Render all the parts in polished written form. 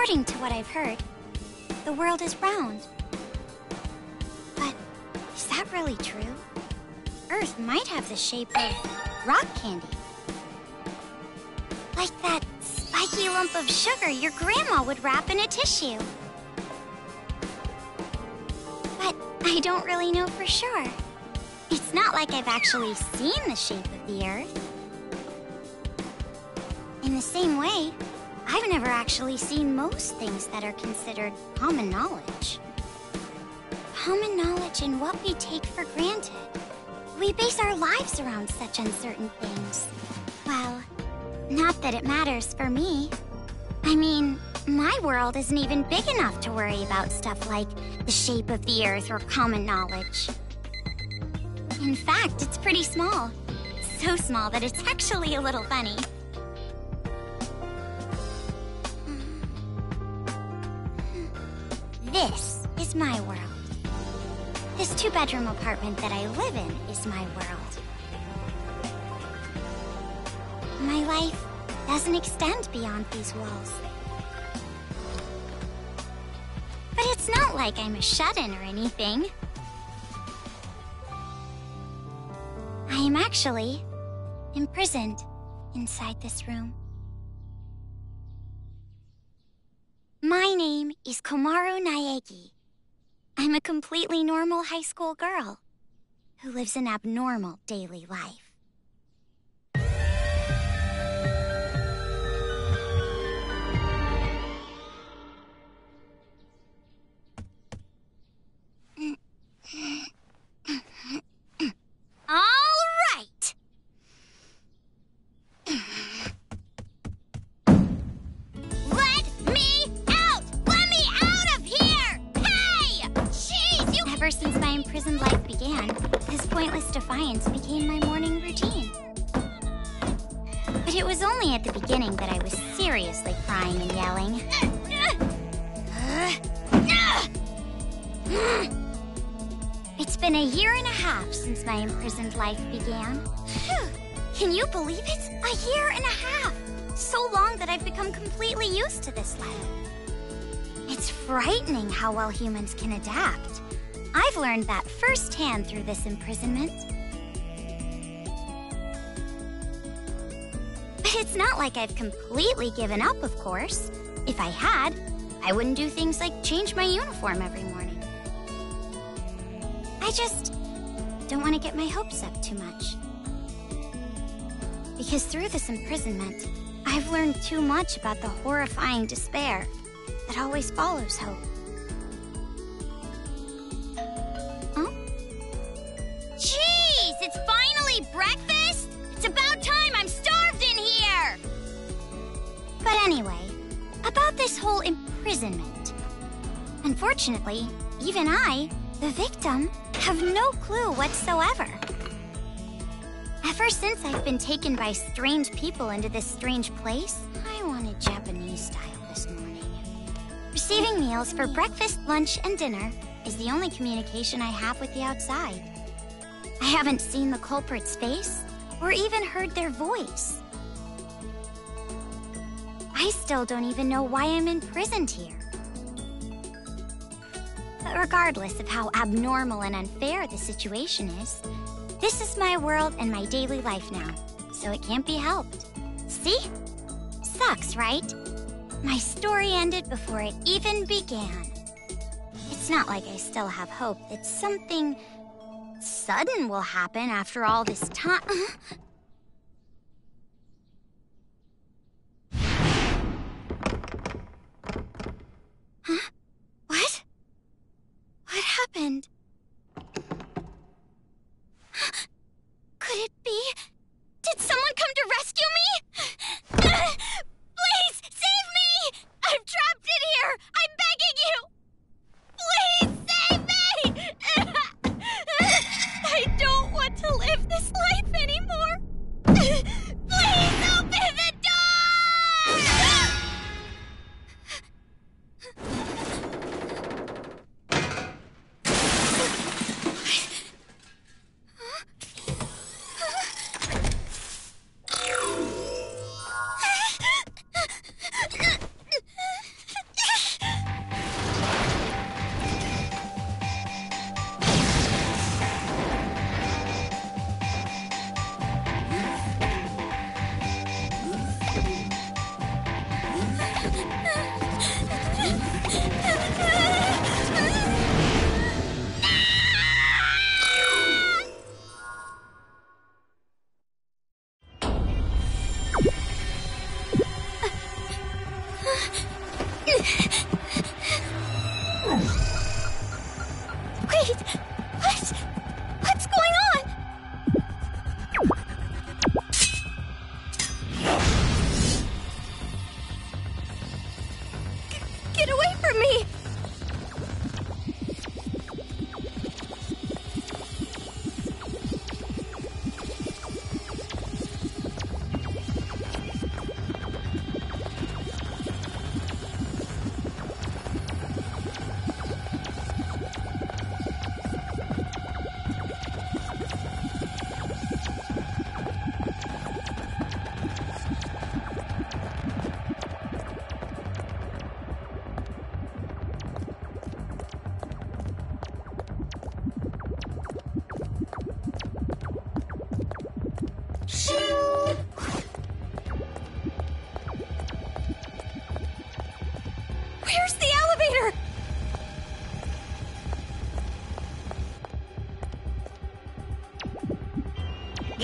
According to what I've heard, the world is round. But is that really true? Earth might have the shape of rock candy. Like that spiky lump of sugar your grandma would wrap in a tissue. But I don't really know for sure. It's not like I've actually seen the shape of the Earth. In the same way, I've never actually seen most things that are considered common knowledge. Common knowledge in what we take for granted. We base our lives around such uncertain things. Well, not that it matters for me. I mean, my world isn't even big enough to worry about stuff like the shape of the Earth or common knowledge. In fact, it's pretty small. So small that it's actually a little funny. This is my world. This two-bedroom apartment that I live in is my world. My life doesn't extend beyond these walls. But it's not like I'm a shut-in or anything. I am actually imprisoned inside this room. My name is Komaru Naegi. I'm a completely normal high school girl who lives an abnormal daily life. All right. Let me out! Let me out of here! Hey! Jeez, you... Ever since my imprisoned life began, this pointless defiance became my morning routine. But it was only at the beginning that I was seriously crying and yelling. It's been a year and a half since my imprisoned life began. Phew. Can you believe it? A year and a half! So long that I've become completely used to this life. It's frightening how well humans can adapt. I've learned that firsthand through this imprisonment. But it's not like I've completely given up, of course. If I had, I wouldn't do things like change my uniform every morning. I just don't want to get my hopes up too much. Because through this imprisonment, I've learned too much about the horrifying despair that always follows hope. Huh? Jeez, it's finally breakfast? It's about time, I'm starved in here! But anyway, about this whole imprisonment. Unfortunately, even I, the victim, have no clue whatsoever. Ever since I've been taken by strange people into this strange place, I wanted Japanese style this morning. Receiving meals for breakfast, lunch, and dinner is the only communication I have with the outside. I haven't seen the culprit's face or even heard their voice. I still don't even know why I'm imprisoned here. But regardless of how abnormal and unfair the situation is, this is my world and my daily life now, so it can't be helped. See? Sucks, right? My story ended before it even began. It's not like I still have hope that something sudden will happen after all this time. Huh? What? What happened? Could it be? Did someone come to rescue me? Please, save me! I'm trapped in here! I'm begging you! Please, save me! I don't want to live this life anymore! Wait, what's going on? Get away from me! Where's the elevator? A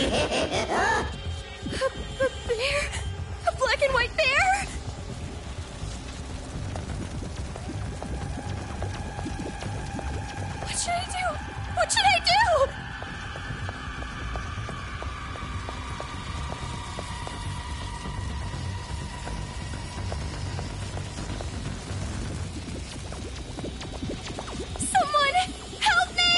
bear? A black and white bear? What should I do? What should I do? Someone help me!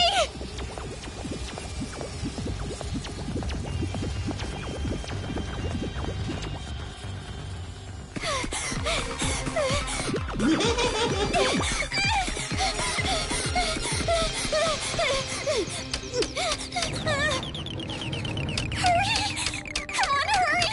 Hurry! Come on, hurry!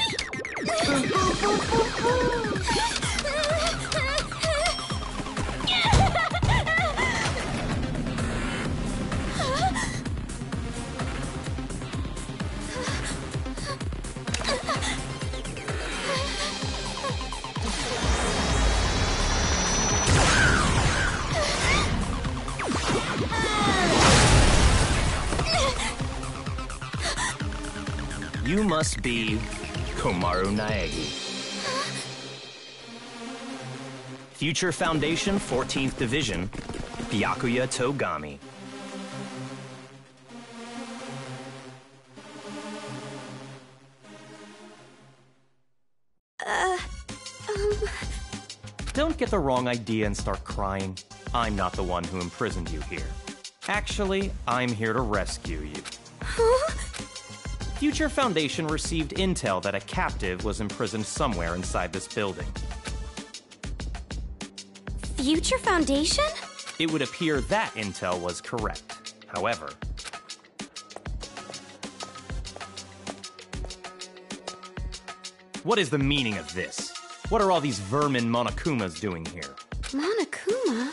You must be Komaru Naegi. Future Foundation 14th Division, Byakuya Togami. Don't get the wrong idea and start crying. I'm not the one who imprisoned you here. Actually, I'm here to rescue you. Huh? Future Foundation received intel that a captive was imprisoned somewhere inside this building. Future Foundation? It would appear that intel was correct. However, what is the meaning of this? What are all these vermin Monokumas doing here? Monokuma?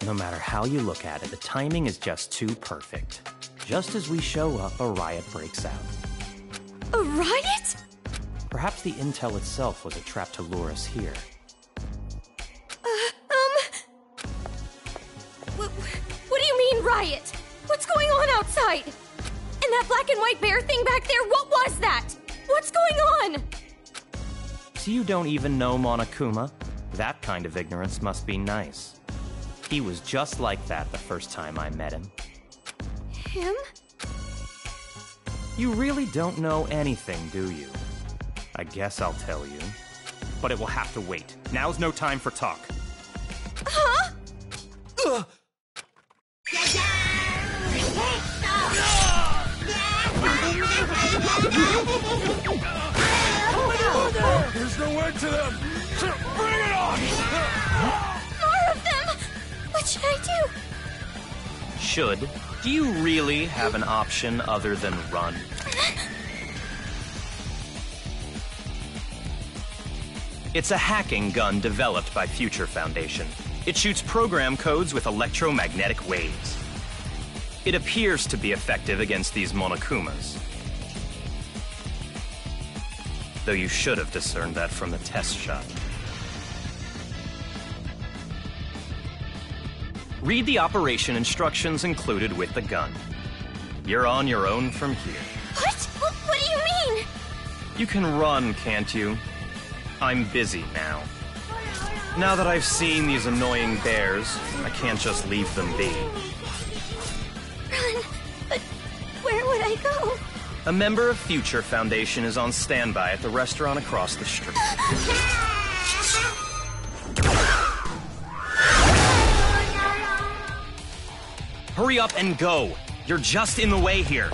No matter how you look at it, the timing is just too perfect. Just as we show up, a riot breaks out. A riot? Perhaps the intel itself was a trap to lure us here. What do you mean, riot? What's going on outside? And that black and white bear thing back there, what was that? What's going on? So you don't even know Monokuma? That kind of ignorance must be nice. He was just like that the first time I met him. Him? You really don't know anything, do you? I guess I'll tell you. But it will have to wait. Now's no time for talk. Huh? Ugh. There's no end to them! Bring it on! More of them! What should I do? Should? Do you really have an option other than run? It's a hacking gun developed by Future Foundation. It shoots program codes with electromagnetic waves. It appears to be effective against these Monokumas. Though you should have discerned that from the test shot. Read the operation instructions included with the gun. You're on your own from here. What? What do you mean? You can run, can't you? I'm busy now. Now that I've seen these annoying bears, I can't just leave them be. Run, but where would I go? A member of Future Foundation is on standby at the restaurant across the street. Hurry up and go! You're just in the way here.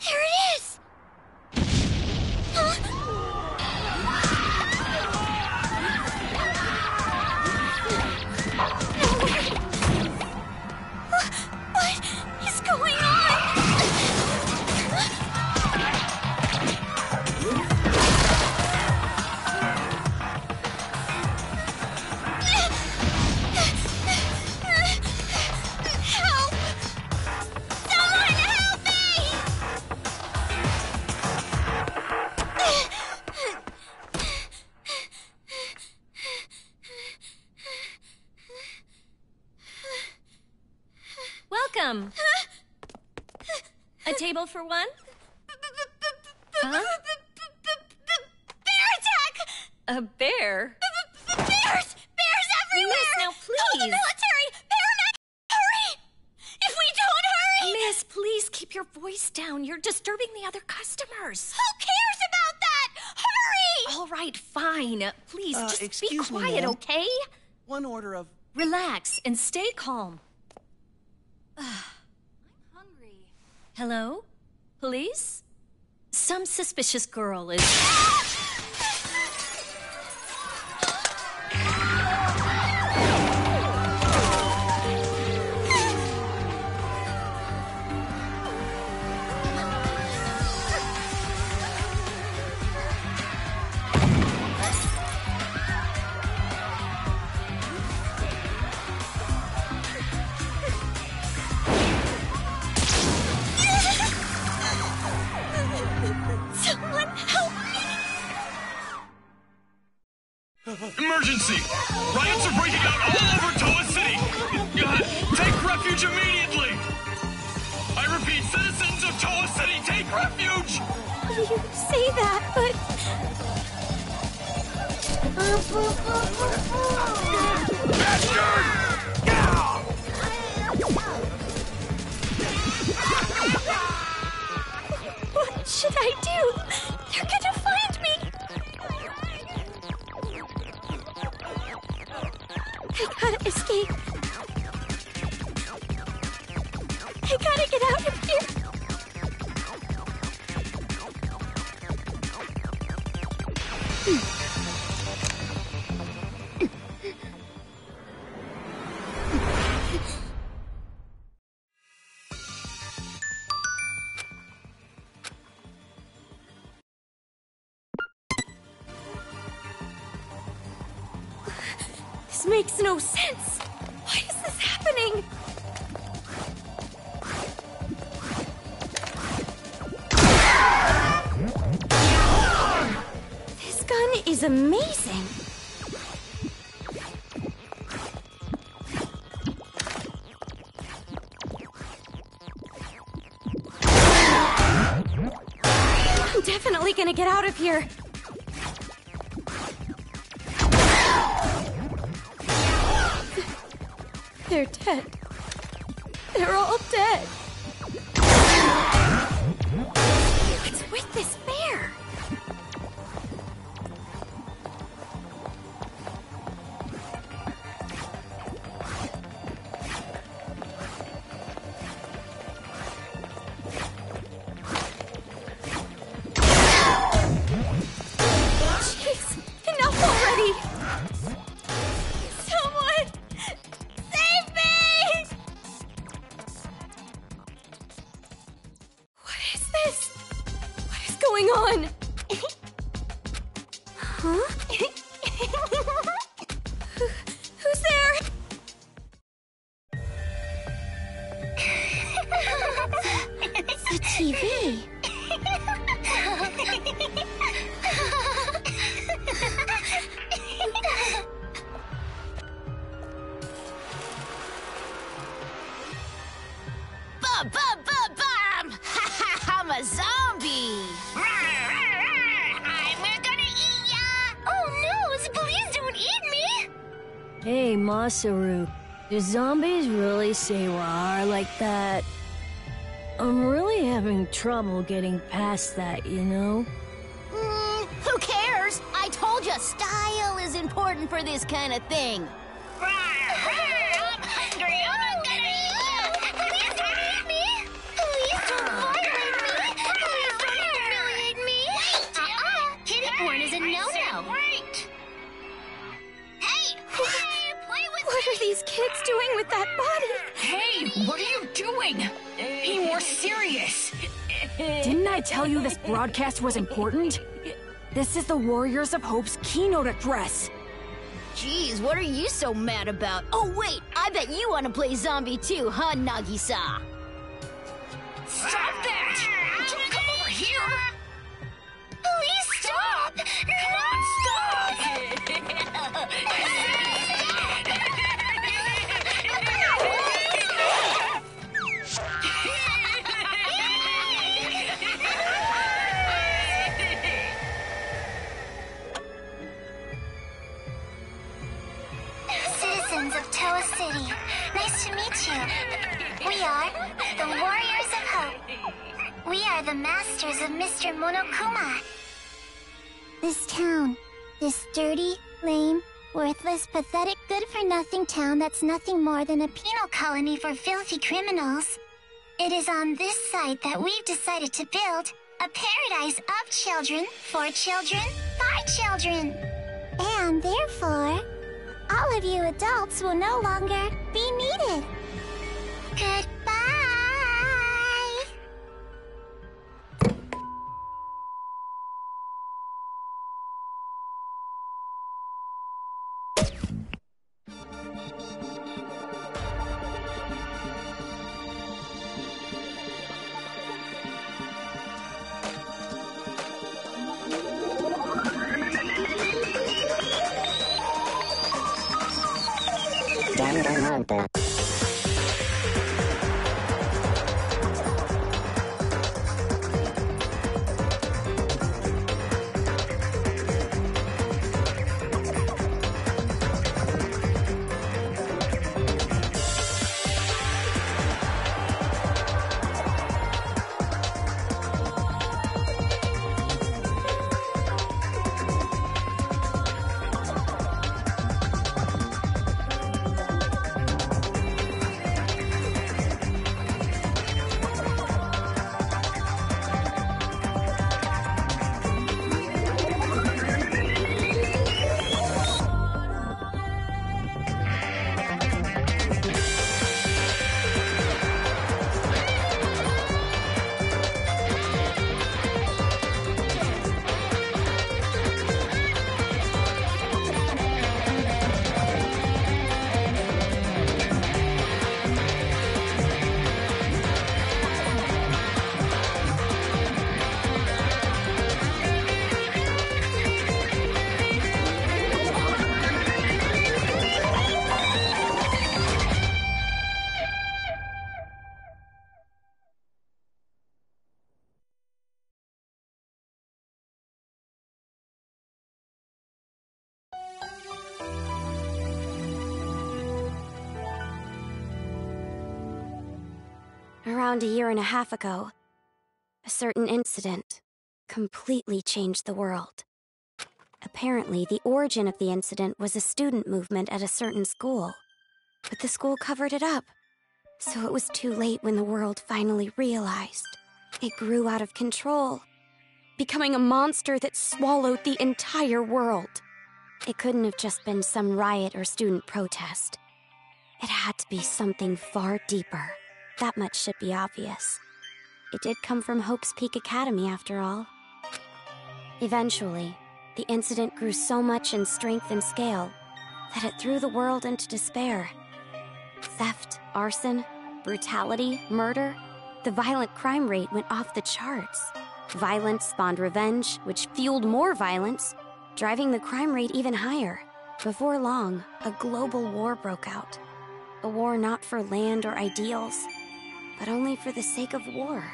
There it is! What is going Help! Someone help me! Welcome. A table for one? Huh? Bear attack! A bear? Bears! Bears everywhere! Miss, now Call the please. military! Paramedic! Hurry! If we don't hurry! Miss, please keep your voice down. You're disturbing the other customers. Who cares about that? Hurry! All right, fine. Please, just be excuse me, quiet, ma'am. okay? One order of... Relax and stay calm. I'm hungry. Hello? Police? Some suspicious girl is... Someone help me! Emergency! Riots are breaking out all over Toa City! Take refuge immediately! I repeat, citizens of Toa City, take refuge! You say that, but... What should I do? They're gonna find me! I gotta escape. I gotta get out of here. This makes no sense. Why is this happening? This gun is amazing. I'm definitely gonna get out of here. They're dead. They're all dead. What's with this bear? Jeez, enough already! Someone! Save me! Ba-ba-ba-bum! I'm a zombie! I'm gonna eat ya! Oh no, please don't eat me! Hey, Masaru, do zombies really say "rawr" like that? I'm really having trouble getting past that, you know? Who cares? I told you, style is important for this kind of thing. I'm hungry. I'm gonna eat ya! Please don't eat me! Please don't violate me! Please don't humiliate me! Kitty porn is a no-no. Wait! Hey! Play with What are these kids doing with that body? Hey, what are you doing? Be more serious. Didn't I tell you this broadcast was important? This is the Warriors of Hope's keynote address. Jeez, what are you so mad about? Oh wait, I bet you want to play zombie too, huh, Nagisa? Stop that! Don't come over here! Please stop! Come on, stop! Citizens of Toa City, nice to meet you. We are the Warriors of Hope. We are the masters of Mr. Monokuma. This town, this dirty, lame, worthless, pathetic, good-for-nothing town that's nothing more than a penal colony for filthy criminals. It is on this site that we've decided to build a paradise of children, for children, by children. And therefore, all of you adults will no longer be needed. Goodbye! Around a year and a half ago, a certain incident completely changed the world. Apparently, the origin of the incident was a student movement at a certain school, but the school covered it up, so it was too late when the world finally realized. It grew out of control, becoming a monster that swallowed the entire world. It couldn't have just been some riot or student protest. It had to be something far deeper. That much should be obvious. It did come from Hope's Peak Academy, after all. Eventually, the incident grew so much in strength and scale that it threw the world into despair. Theft, arson, brutality, murder, the violent crime rate went off the charts. Violence spawned revenge, which fueled more violence, driving the crime rate even higher. Before long, a global war broke out. A war not for land or ideals, but only for the sake of war.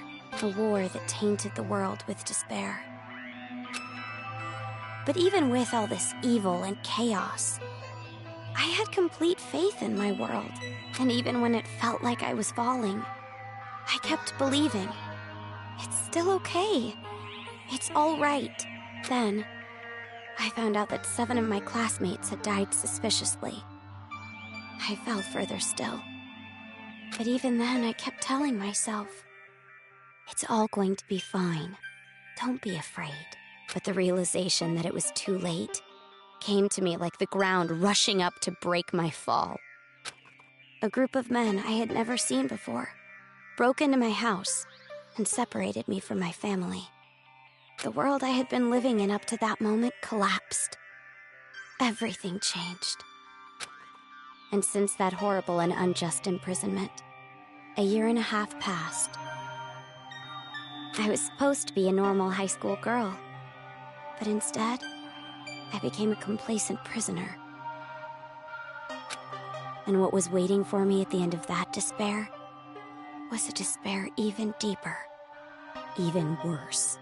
A war that tainted the world with despair. But even with all this evil and chaos, I had complete faith in my world. And even when it felt like I was falling, I kept believing. It's still okay. It's all right. Then, I found out that 7 of my classmates had died suspiciously. I fell further still. But even then, I kept telling myself, it's all going to be fine. Don't be afraid. But the realization that it was too late came to me like the ground rushing up to break my fall. A group of men I had never seen before broke into my house and separated me from my family. The world I had been living in up to that moment collapsed. Everything changed. And since that horrible and unjust imprisonment, a 1.5 years passed. I was supposed to be a normal high school girl, but instead, I became a complacent prisoner. And what was waiting for me at the end of that despair was a despair even deeper, even worse.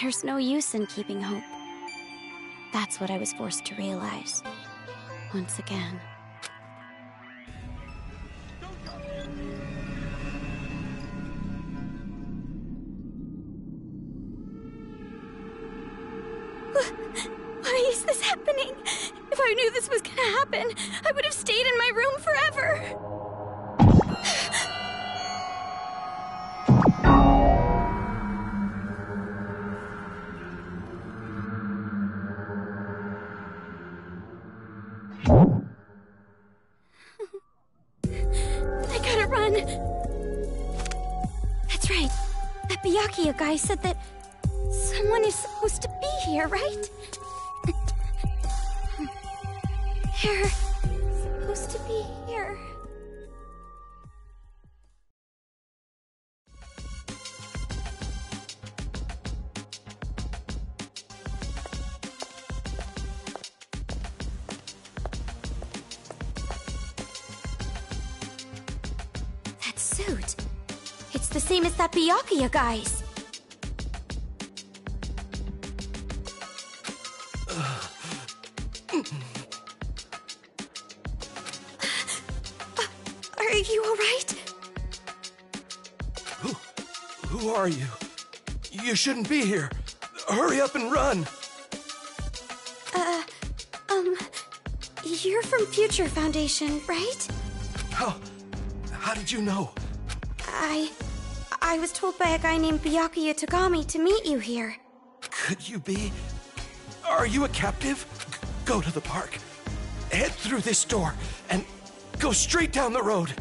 There's no use in keeping hope. That's what I was forced to realize, once again. Why is this happening? If I knew this was gonna happen, I would have stayed in my room forever. I gotta run. That's right. That Byakuya guy said that someone is supposed to be here, right? They're supposed to be here. That suit. It's the same as that Byakuya guy's. Are you alright? Who are you? You shouldn't be here. Hurry up and run. You're from Future Foundation, right? How did you know? I was told by a guy named Byakuya Togami to meet you here. Could you be? Are you a captive? Go to the park. Head through this door and go straight down the road.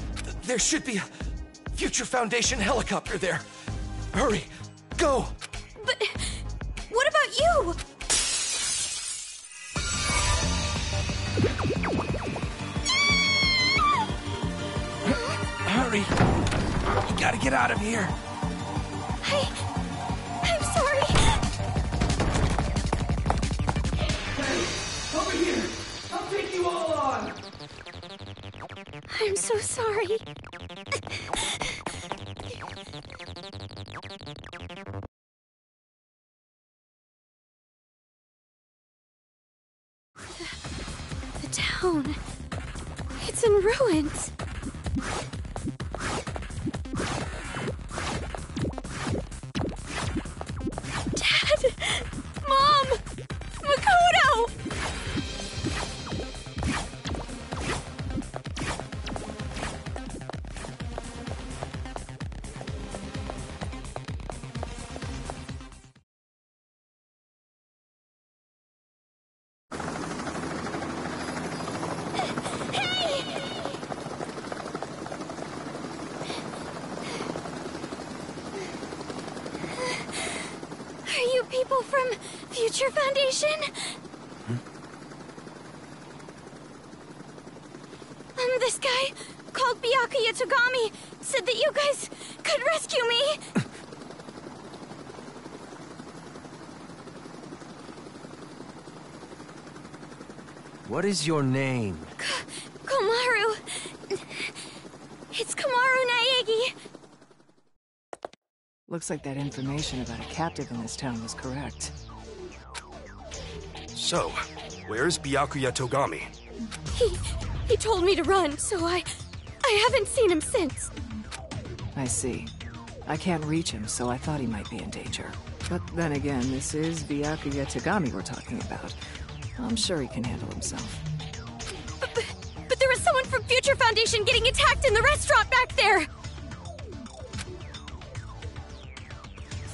There should be a Future Foundation helicopter there. Hurry, go! But what about you? Hurry! You gotta get out of here. I'm sorry. Hey, over here! I'll take you all on! I'm so sorry. The town. It's in ruins. Dad! Mom! Makoto! Are you people from Future Foundation? This guy called Byakuya Togami said that you guys could rescue me. What is your name? Komaru. It's Kamaru Naegi! Looks like that information about a captive in this town was correct. So, where's Byakuya Togami? He told me to run, so I haven't seen him since. I see. I can't reach him, so I thought he might be in danger. But then again, this is Byakuya Togami we're talking about. I'm sure he can handle himself. But there was someone from Future Foundation getting attacked in the restaurant back there!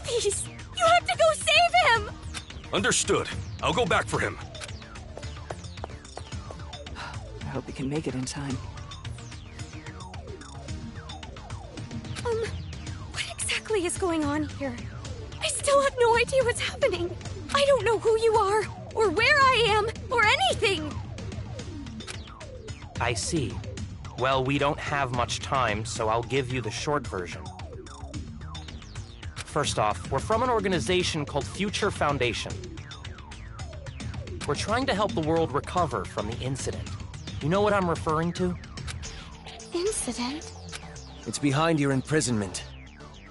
Please, you have to go save him! Understood. I'll go back for him. I hope he can make it in time. What exactly is going on here? I still have no idea what's happening. I don't know who you are, or where I am, or anything. I see. Well, we don't have much time, so I'll give you the short version. First off, we're from an organization called Future Foundation. We're trying to help the world recover from the incident. You know what I'm referring to? Incident? It's behind your imprisonment.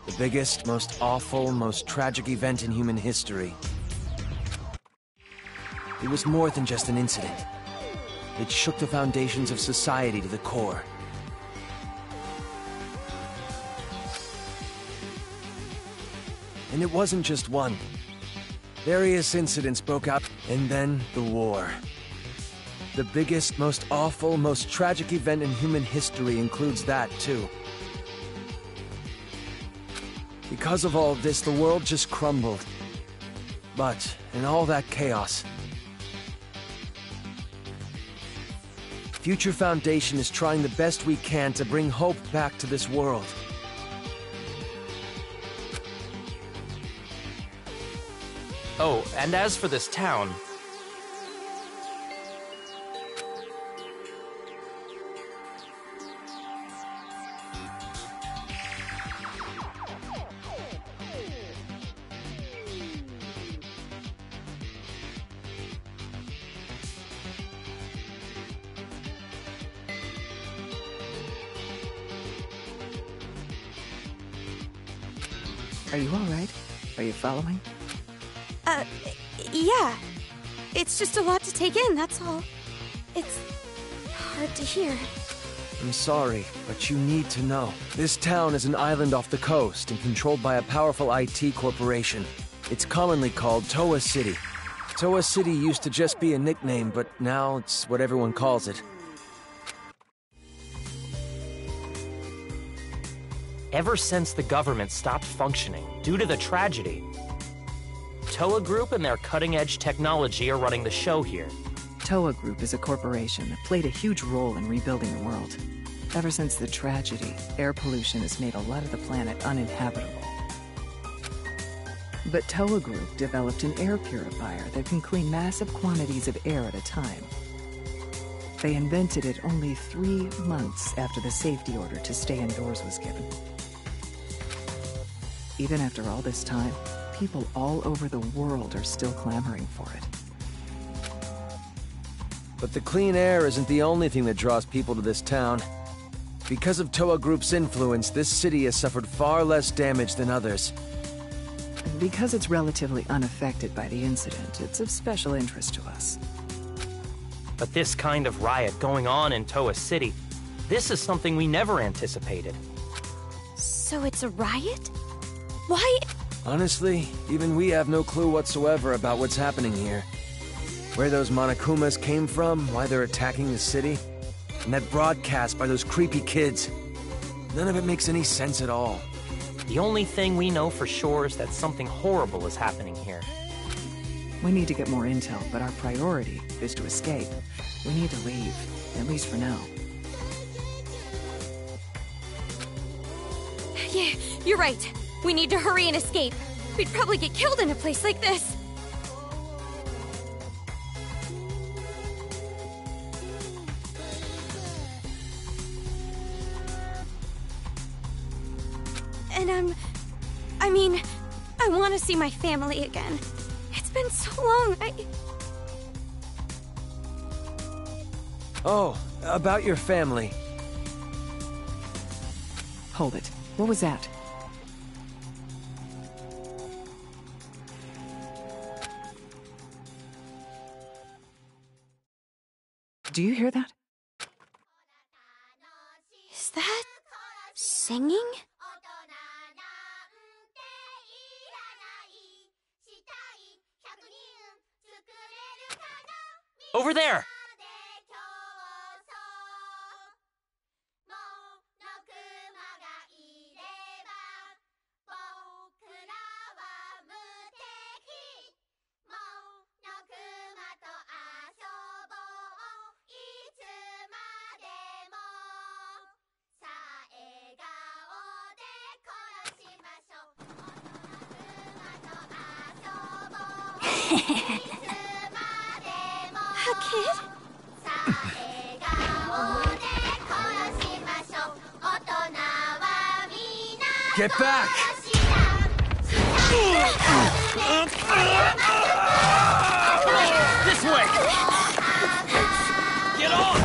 The biggest, most awful, most tragic event in human history. It was more than just an incident. It shook the foundations of society to the core. And it wasn't just one. Various incidents broke out, and then the war. The biggest, most awful, most tragic event in human history includes that, too. Because of all this, the world just crumbled. But, in all that chaos, Future Foundation is trying the best we can to bring hope back to this world. Oh, and as for this town... Are you alright? Are you following? Yeah. It's just a lot to take in, that's all. It's hard to hear. I'm sorry, but you need to know. This town is an island off the coast and controlled by a powerful IT corporation. It's commonly called Toa City. Toa City used to just be a nickname, but now it's what everyone calls it. Ever since the government stopped functioning due to the tragedy, Toa Group and their cutting-edge technology are running the show here. Toa Group is a corporation that played a huge role in rebuilding the world. Ever since the tragedy, air pollution has made a lot of the planet uninhabitable. But Toa Group developed an air purifier that can clean massive quantities of air at a time. They invented it only 3 months after the safety order to stay indoors was given. Even after all this time, people all over the world are still clamoring for it. But the clean air isn't the only thing that draws people to this town. Because of Toa Group's influence, this city has suffered far less damage than others. Because it's relatively unaffected by the incident, it's of special interest to us. But this kind of riot going on in Toa City, this is something we never anticipated. So it's a riot? Why? Honestly, even we have no clue whatsoever about what's happening here. Where those Monokumas came from, why they're attacking the city, and that broadcast by those creepy kids. None of it makes any sense at all. The only thing we know for sure is that something horrible is happening here. We need to get more intel, but our priority is to escape. We need to leave, at least for now. Yeah, you're right. We need to hurry and escape. We'd probably get killed in a place like this. And I want to see my family again. It's been so long, Oh, about your family. Hold it. What was that? Do you hear that? Is that singing? Over there! A kid? Get back! This way! Get on!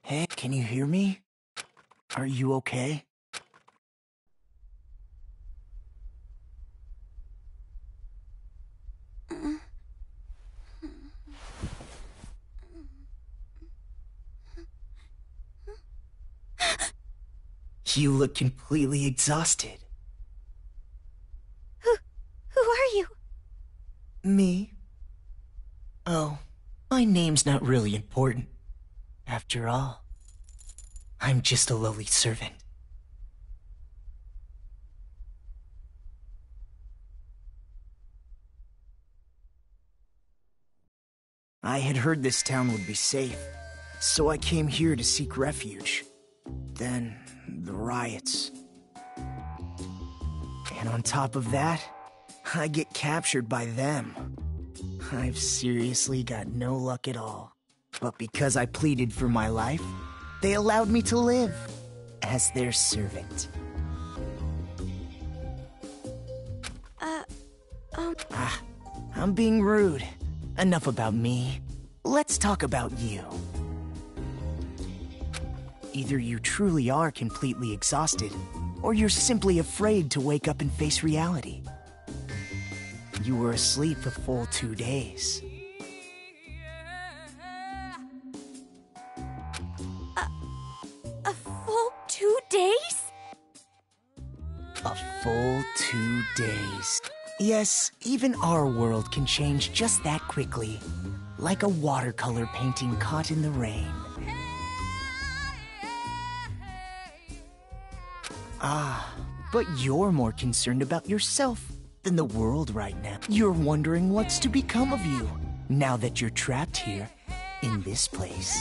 Hey, can you hear me? Are you okay? You look completely exhausted. Who are you? Me? Oh, my name's not really important. After all, I'm just a lowly servant. I had heard this town would be safe, so I came here to seek refuge. Then, the riots. And on top of that, I get captured by them. I've seriously got no luck at all. But because I pleaded for my life, they allowed me to live as their servant. I'm being rude. Enough about me. Let's talk about you. Either you truly are completely exhausted, or you're simply afraid to wake up and face reality. You were asleep a full 2 days. A full 2 days? A full 2 days. Yes, even our world can change just that quickly. Like a watercolor painting caught in the rain. Ah, but you're more concerned about yourself than the world right now. You're wondering what's to become of you, now that you're trapped here, in this place.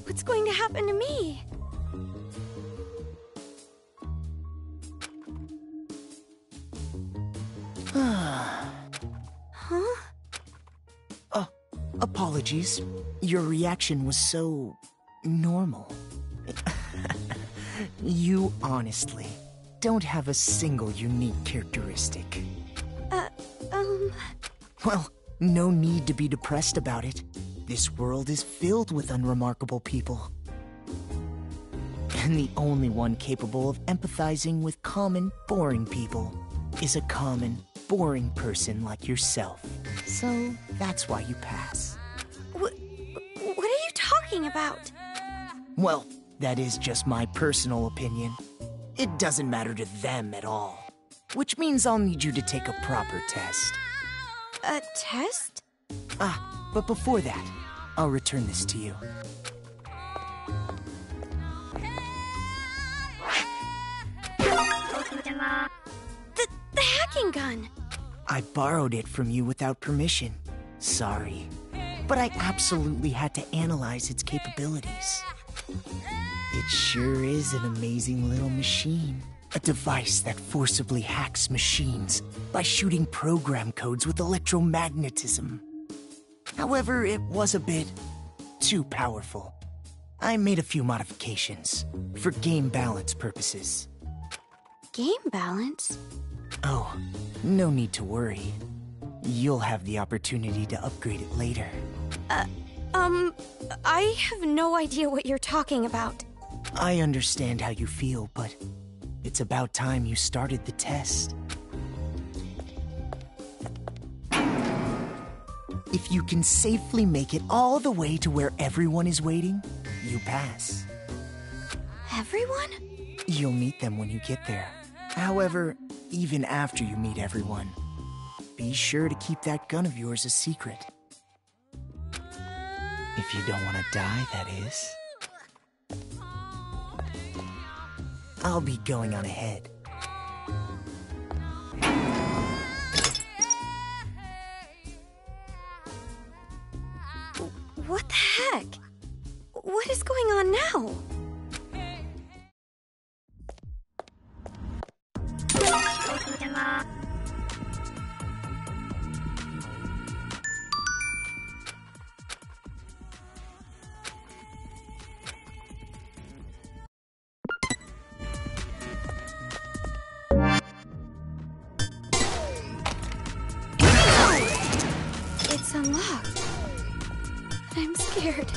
What's going to happen to me? Huh? Apologies. Your reaction was so... normal. You honestly don't have a single unique characteristic. Well, no need to be depressed about it. This world is filled with unremarkable people. And the only one capable of empathizing with common, boring people is a common, boring person like yourself. So, that's why you pass. What are you talking about? Well, that is just my personal opinion. It doesn't matter to them at all. Which means I'll need you to take a proper test. A test? But before that, I'll return this to you. The hacking gun! I borrowed it from you without permission. Sorry. But I absolutely had to analyze its capabilities. It sure is an amazing little machine. A device that forcibly hacks machines by shooting program codes with electromagnetism. However, it was a bit too powerful. I made a few modifications for game balance purposes. Game balance? Oh, no need to worry. You'll have the opportunity to upgrade it later. I have no idea what you're talking about. I understand how you feel, but it's about time you started the test. If you can safely make it all the way to where everyone is waiting, you pass. Everyone? You'll meet them when you get there. However, even after you meet everyone, be sure to keep that gun of yours a secret. If you don't want to die, that is. I'll be going on ahead. What the heck? What is going on now? It's unlocked. I'm scared.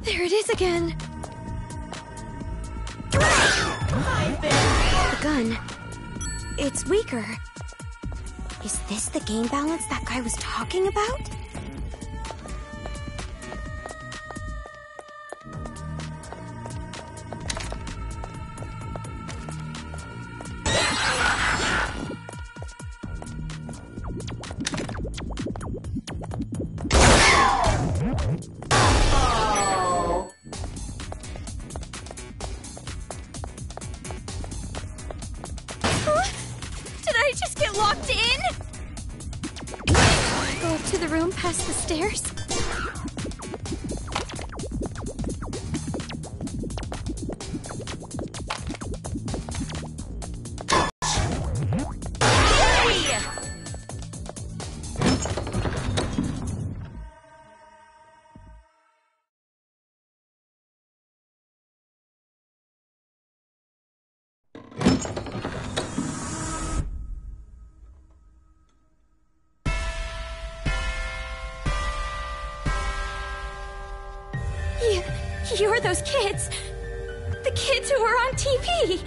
There it is again. The gun. It's weaker. Is this the game balance that guy was talking about? Locked in? Go up to the room past the stairs? You're those kids. The kids who were on TV.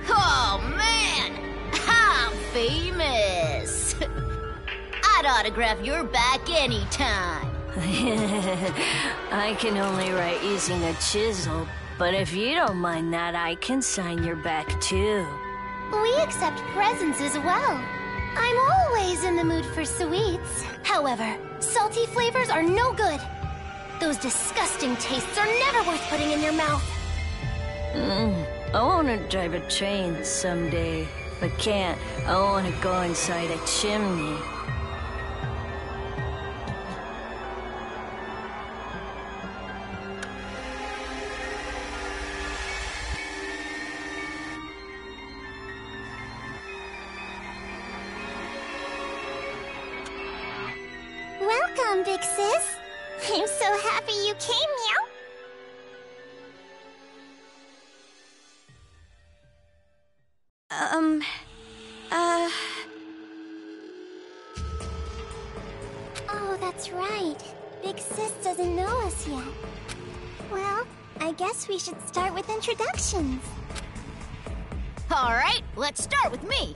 Oh, man! I'm famous! I'd autograph your back anytime. I can only write using a chisel, but if you don't mind that, I can sign your back too. We accept presents as well. I'm always in the mood for sweets. However, salty flavors are no good. Those disgusting tastes are never worth putting in your mouth. I want to drive a train someday, but can't. I want to go inside a chimney. Welcome, big sis. I'm so happy you came, meow. Oh, that's right. Big sis doesn't know us yet. Well, I guess we should start with introductions. Alright, let's start with me,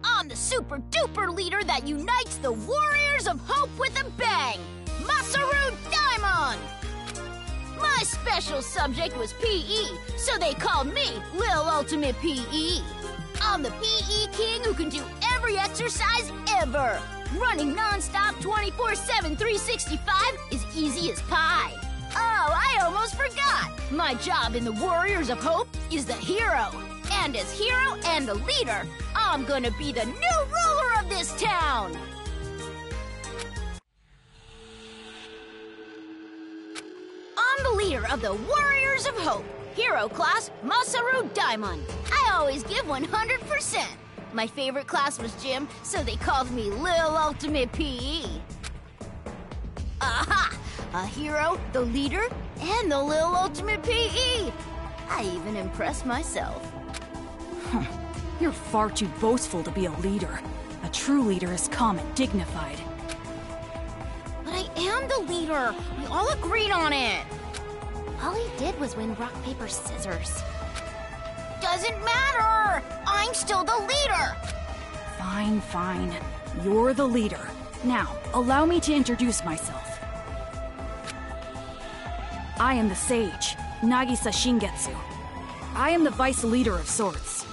I'm the super duper leader that unites the Warriors of Hope with a bang! Masaru Daimon! My special subject was PE, so they called me Lil Ultimate PE. I'm the PE king who can do every exercise ever. Running non-stop 24/7 365 is easy as pie. Oh, I almost forgot! My job in the Warriors of Hope is the hero. And as hero and a leader, I'm gonna be the new ruler of this town! I'm the leader of the Warriors of Hope. Hero class, Masaru Daimon. I always give 100%. My favorite class was gym, so they called me Lil Ultimate PE. Aha! A hero, the leader, and the Lil Ultimate PE. I even impressed myself. You're far too boastful to be a leader. A true leader is calm and dignified. But I am the leader. We all agreed on it. All he did was win rock, paper, scissors. Doesn't matter. I'm still the leader. Fine, fine. You're the leader. Now, allow me to introduce myself. I am the sage, Nagisa Shingetsu. I am the vice leader of sorts.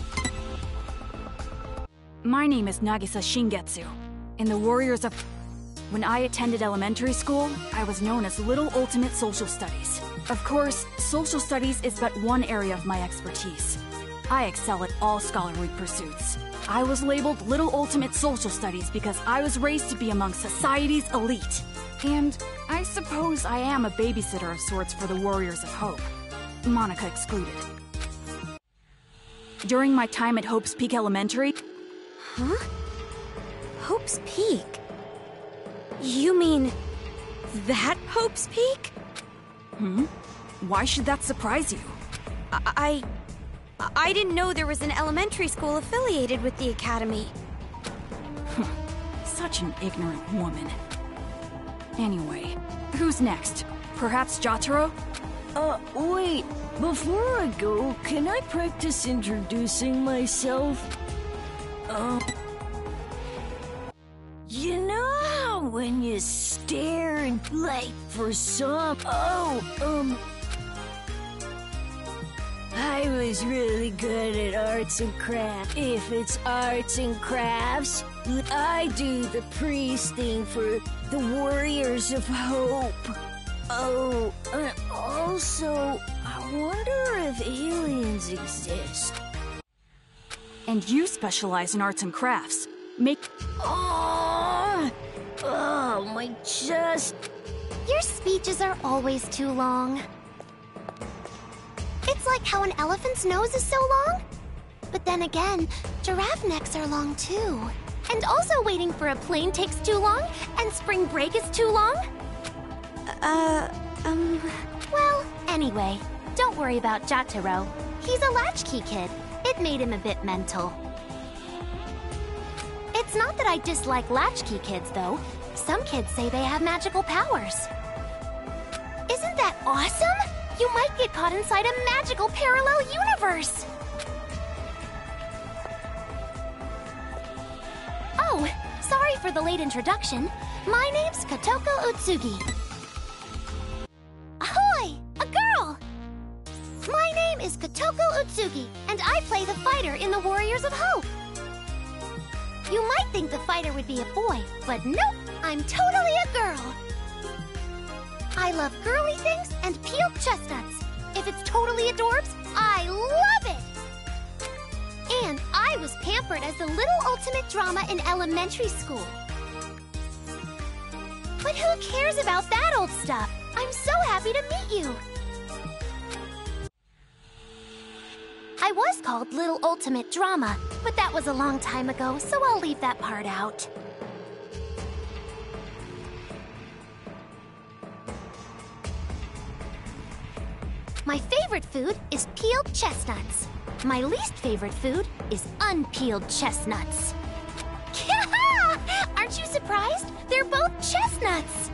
My name is Nagisa Shingetsu. In the Warriors of... When I attended elementary school, I was known as Little Ultimate Social Studies. Of course, social studies is but one area of my expertise. I excel at all scholarly pursuits. I was labeled Little Ultimate Social Studies because I was raised to be among society's elite. And I suppose I am a babysitter of sorts for the Warriors of Hope. Monica excluded. During my time at Hope's Peak Elementary... Huh? Hope's Peak? You mean... that Hope's Peak? Why should that surprise you? I didn't know there was an elementary school affiliated with the Academy. Such an ignorant woman. Anyway, who's next? Perhaps Jotaro? Wait. Before I go, can I practice introducing myself? You know how when you stare and like for some... I was really good at arts and crafts. If it's arts and crafts, I do the priest thing for the Warriors of Hope. Oh, also, I wonder if aliens exist. And you specialize in arts and crafts. Oh, my chest. Your speeches are always too long. It's like how an elephant's nose is so long. But then again, giraffe necks are long too. And also waiting for a plane takes too long, and spring break is too long. Well, anyway, don't worry about Jotaro. He's a latchkey kid. It made him a bit mental. It's not that I dislike latchkey kids, though. Some kids say they have magical powers. Isn't that awesome? You might get caught inside a magical parallel universe! Oh, sorry for the late introduction. My name's Kotoko Utsugi. Ahoy! A girl! My name is Kotoko Utsugi, and I play the fighter in the Warriors of Hope. You might think the fighter would be a boy, but nope, I'm totally a girl. I love girly things and peeled chestnuts. If it's totally adorbs, I love it! And I was pampered as the little ultimate drama in elementary school. But who cares about that old stuff? I'm so happy to meet you! I was called Little Ultimate Drama, but that was a long time ago, so I'll leave that part out. My favorite food is peeled chestnuts. My least favorite food is unpeeled chestnuts. Aren't you surprised? They're both chestnuts!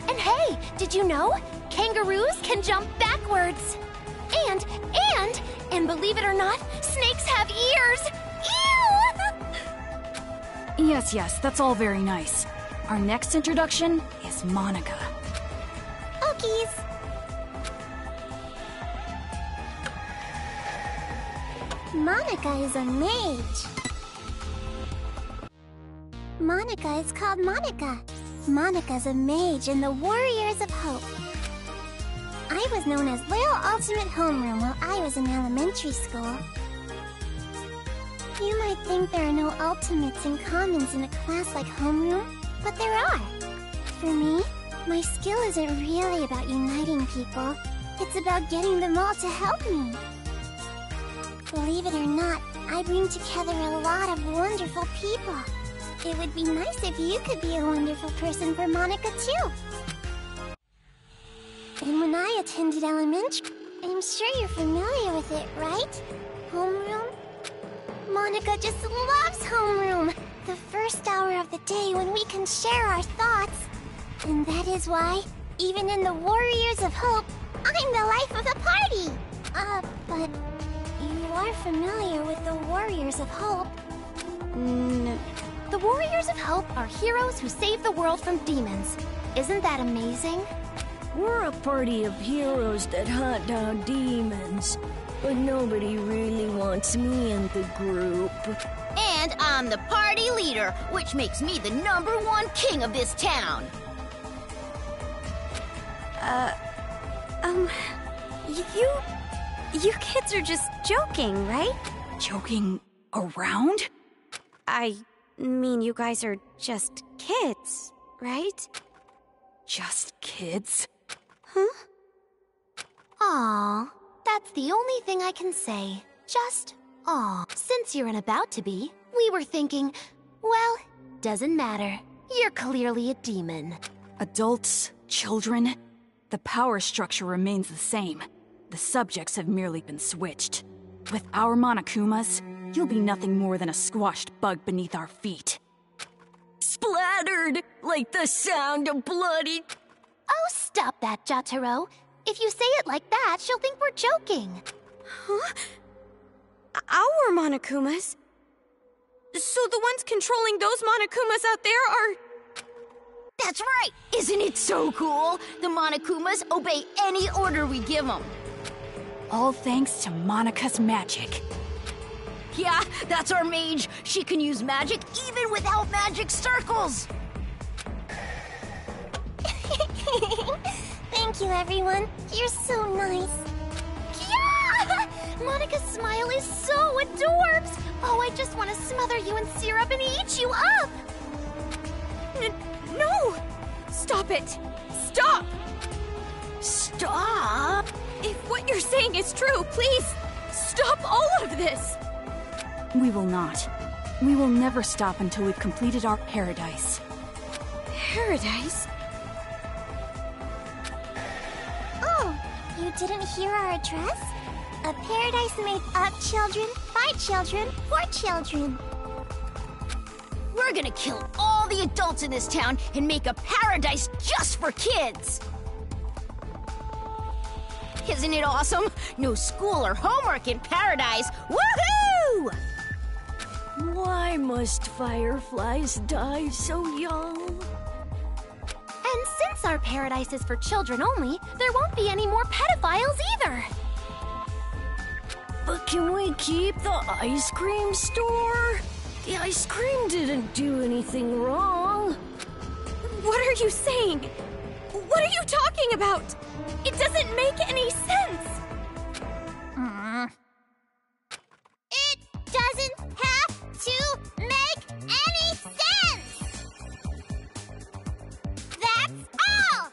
And hey, did you know? Kangaroos can jump backwards. And believe it or not, snakes have ears! Ew! Yes, that's all very nice. Our next introduction is Monica. Okies! Monica is a mage. Monica is called Monica. Monica's a mage in the Warriors of Hope. I was known as Little Ultimate Homeroom while I was in elementary school. You might think there are no ultimates and commons in a class like homeroom, but there are. For me, my skill isn't really about uniting people. It's about getting them all to help me. Believe it or not, I bring together a lot of wonderful people. It would be nice if you could be a wonderful person for Monica, too. And when I attended elementary, I'm sure you're familiar with it, right? Homeroom? Monica just loves homeroom. The first hour of the day when we can share our thoughts. And that is why, even in the Warriors of Hope, I'm the life of the party. But you are familiar with the Warriors of Hope. No. The Warriors of Hope are heroes who save the world from demons. Isn't that amazing? We're a party of heroes that hunt down demons, but nobody really wants me in the group. And I'm the party leader, which makes me the #1 king of this town. You kids are just joking, right? Joking around? I mean, you guys are just kids, right? Just kids? Huh? Aw, that's the only thing I can say. Just aw. Since you're an about to be, we were thinking, well, doesn't matter. You're clearly a demon. Adults, children, the power structure remains the same. The subjects have merely been switched. With our Monokumas, you'll be nothing more than a squashed bug beneath our feet. Splattered like the sound of bloody... Oh, stop that, Jotaro. If you say it like that, she'll think we're joking. Huh? Our Monokumas? So the ones controlling those Monokumas out there are... That's right! Isn't it so cool? The Monokumas obey any order we give them. All thanks to Monica's magic. Yeah, that's our mage. She can use magic even without magic circles. Thank you, everyone. You're so nice. Yeah! Monica's smile is so adorbs. Oh, I just want to smother you in syrup and eat you up. No! Stop it! Stop! Stop? If what you're saying is true, please, stop all of this! We will not. We will never stop until we've completed our paradise. Paradise? Oh, you didn't hear our address? A paradise made of children, by children, for children. We're gonna kill all the adults in this town and make a paradise just for kids! Isn't it awesome? No school or homework in paradise! Woohoo! Why must fireflies die so young? And since our paradise is for children only, there won't be any more pedophiles either. But can we keep the ice cream store? The ice cream didn't do anything wrong. What are you saying? What are you talking about? It doesn't make any sense. It doesn't have to make any sense! That's all!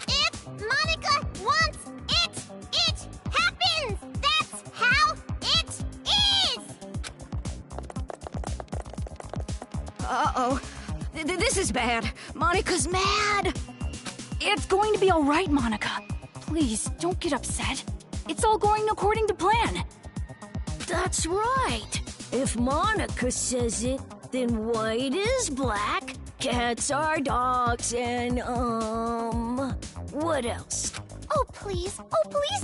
If Monica wants it, it happens! That's how it is! Uh-oh. This is bad. Monica's mad. It's going to be all right, Monica. Please, don't get upset. It's all going according to plan. That's right. If Monica says it, then white is black, cats are dogs, and, what else? Oh, please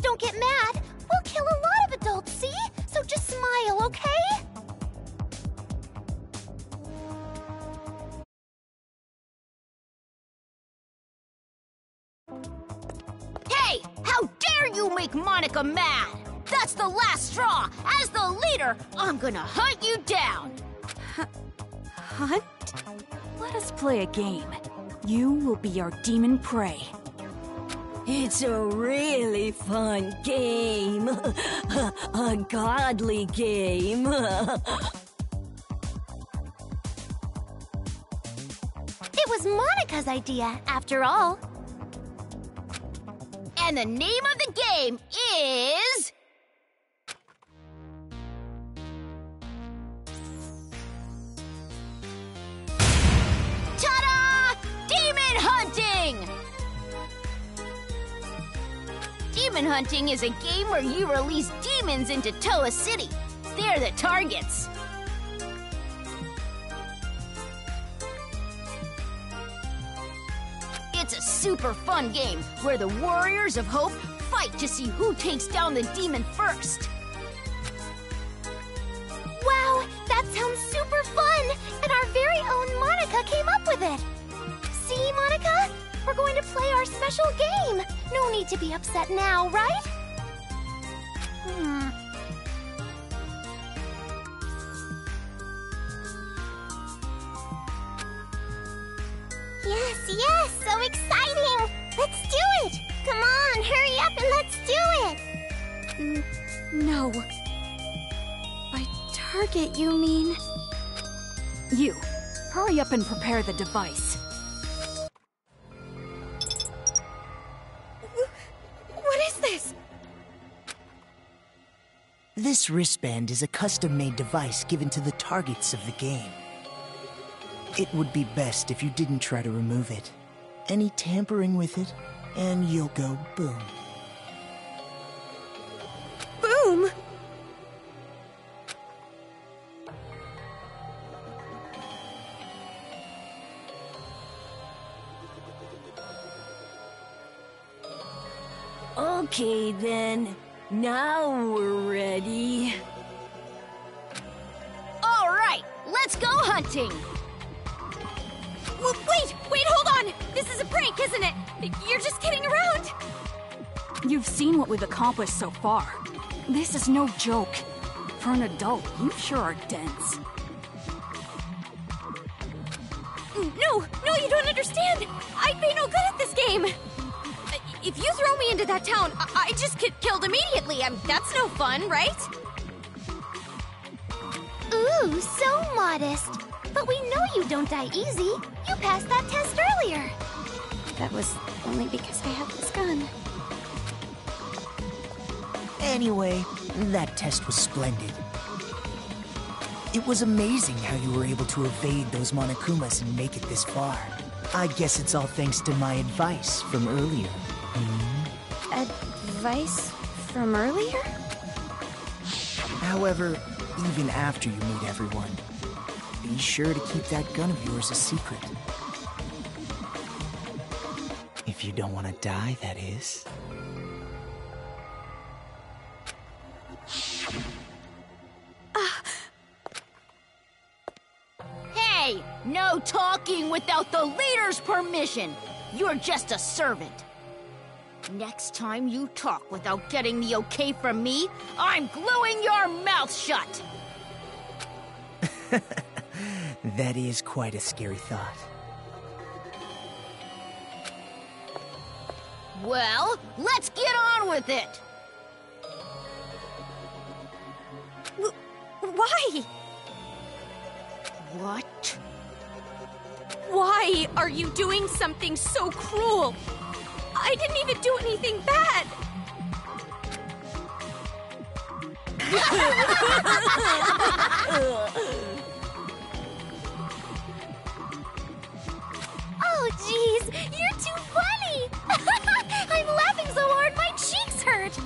don't get mad. We'll kill a lot of adults, see? So just smile, okay? Hey, how dare you make Monica mad? That's the last straw. As the leader, I'm gonna hunt you down. Hunt? Let us play a game. You will be our demon prey. It's a really fun game. A godly game. It was Monica's idea, after all. And the name of the game is... Ta-da! Demon Hunting! Demon Hunting is a game where you release demons into Toa City. They're the targets. It's a super fun game where the Warriors of Hope fight to see who takes down the demon first. Wow, that sounds super fun! And our very own Monica came up with it! See, Monica? We're going to play our special game! No need to be upset now, right? Yes, so exciting! Let's do it! Come on, hurry up and let's do it! No. By target, you mean? You, hurry up and prepare the device. What is this? This wristband is a custom-made device given to the targets of the game. It would be best if you didn't try to remove it. Any tampering with it, and you'll go boom. Boom? Okay, then. Now we're ready. All right, let's go hunting. Wait, hold on! This is a prank, isn't it? You're just kidding around! You've seen what we've accomplished so far. This is no joke. For an adult, you sure are dense. No, you don't understand! I'd be no good at this game! If you throw me into that town, I just get killed immediately. That's no fun, right? Ooh, so modest. But we know you don't die easy. You passed that test earlier. That was only because I have this gun. Anyway, that test was splendid. It was amazing how you were able to evade those Monokumas and make it this far. I guess it's all thanks to my advice from earlier. Advice from earlier? However, even after you meet everyone, be sure to keep that gun of yours a secret. If you don't want to die, that is. Hey, no talking without the leader's permission. You're just a servant. Next time you talk without getting the okay from me, I'm gluing your mouth shut! That is quite a scary thought. Well, let's get on with it! Why? What? Why are you doing something so cruel? I didn't even do anything bad! Oh, jeez, you're too funny! I'm laughing so hard my cheeks hurt!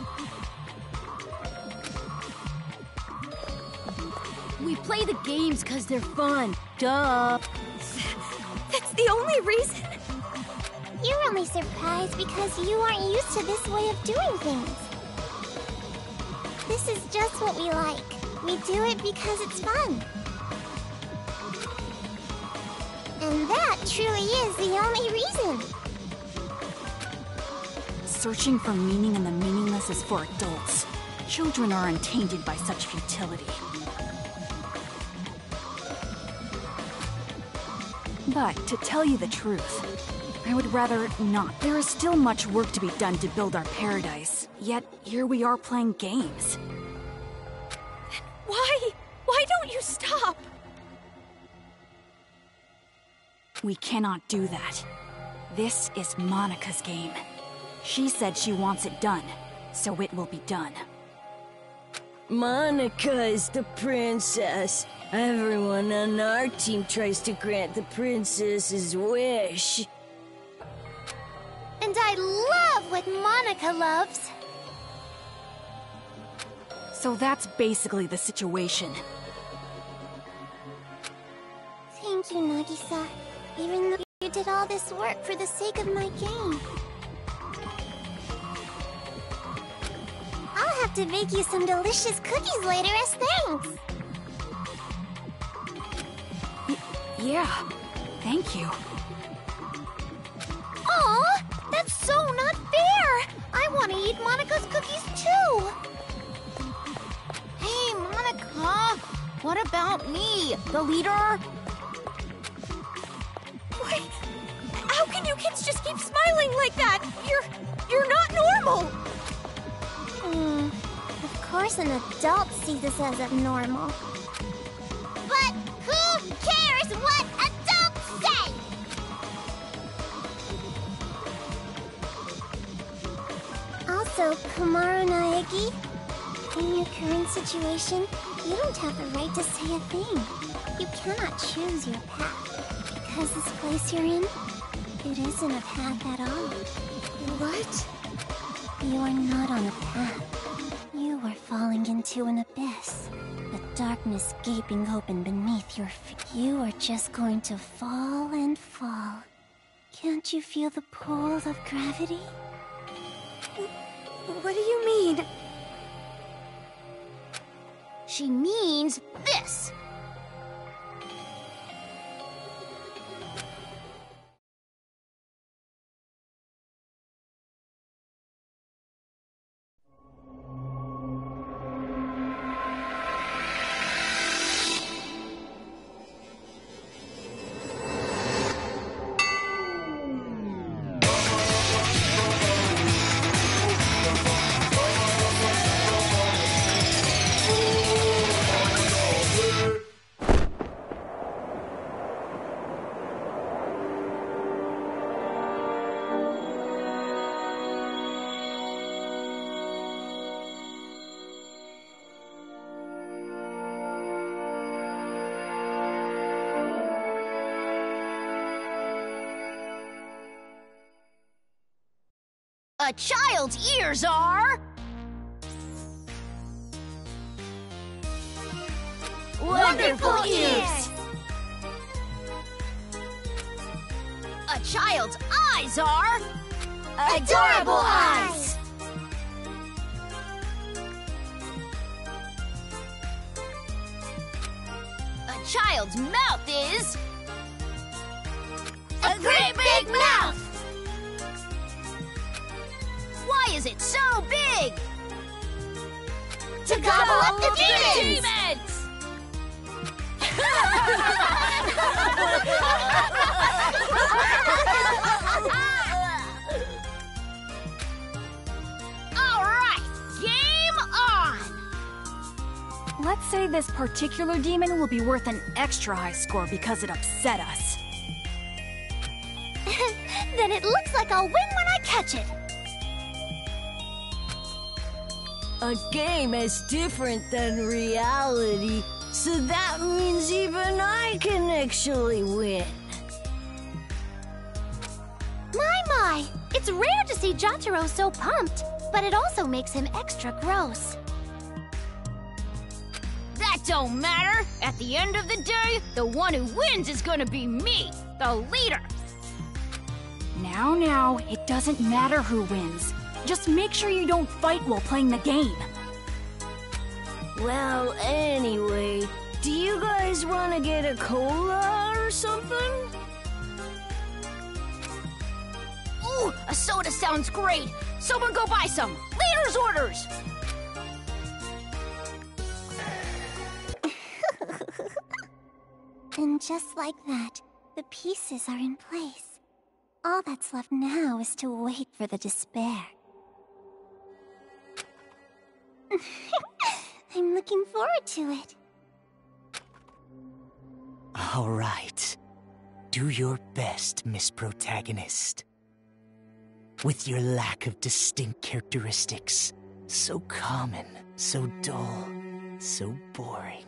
We play the games because they're fun. Duh. That's the only reason? You're only surprised because you aren't used to this way of doing things. This is just what we like. We do it because it's fun. And that truly is the only reason. Searching for meaning in the meaningless is for adults. Children are untainted by such futility. But to tell you the truth, I would rather not. There is still much work to be done to build our paradise. Yet, here we are playing games. Why? Why don't you stop? We cannot do that. This is Monica's game. She said she wants it done, so it will be done. Monica is the princess. Everyone on our team tries to grant the princess's wish. And I love what Monica loves. So that's basically the situation. Thank you, Nagisa. Even though you did all this work for the sake of my game. I'll have to bake you some delicious cookies later as thanks. Yeah, thank you. Aw, that's so not fair! I want to eat Monica's cookies too! Hey, Monica! What about me, the leader? Wait, how can you kids just keep smiling like that? You're not normal! Of course an adult sees this as abnormal. But who cares what adults say? Also, Komaru Naegi, in your current situation, you don't have the right to say a thing. You cannot choose your path. Because this place you're in, it isn't a path at all. What? You are not on a path. You are falling into an abyss. A darkness gaping open beneath your feet. You are just going to fall and fall. Can't you feel the pull of gravity? What do you mean? She means this! A child's ears are... Wonderful ears! A child's eyes are... Adorable eyes! A child's mouth is... A great big mouth! it so big? To gobble up the demons! All right, game on! Let's say this particular demon will be worth an extra high score because it upset us. Then it looks like I'll win when I catch it. A game is different than reality, so that means even I can actually win. My! It's rare to see Jotaro so pumped, but it also makes him extra gross. That don't matter. At the end of the day, the one who wins is gonna be me, the leader. Now, it doesn't matter who wins. Just make sure you don't fight while playing the game. Well, anyway, do you guys want to get a cola or something? Ooh, a soda sounds great. Someone go buy some. Leader's orders. And just like that, the pieces are in place. All that's left now is to wait for the despair. I'm looking forward to it. All right. Do your best, Miss Protagonist. With your lack of distinct characteristics, so common, so dull, so boring.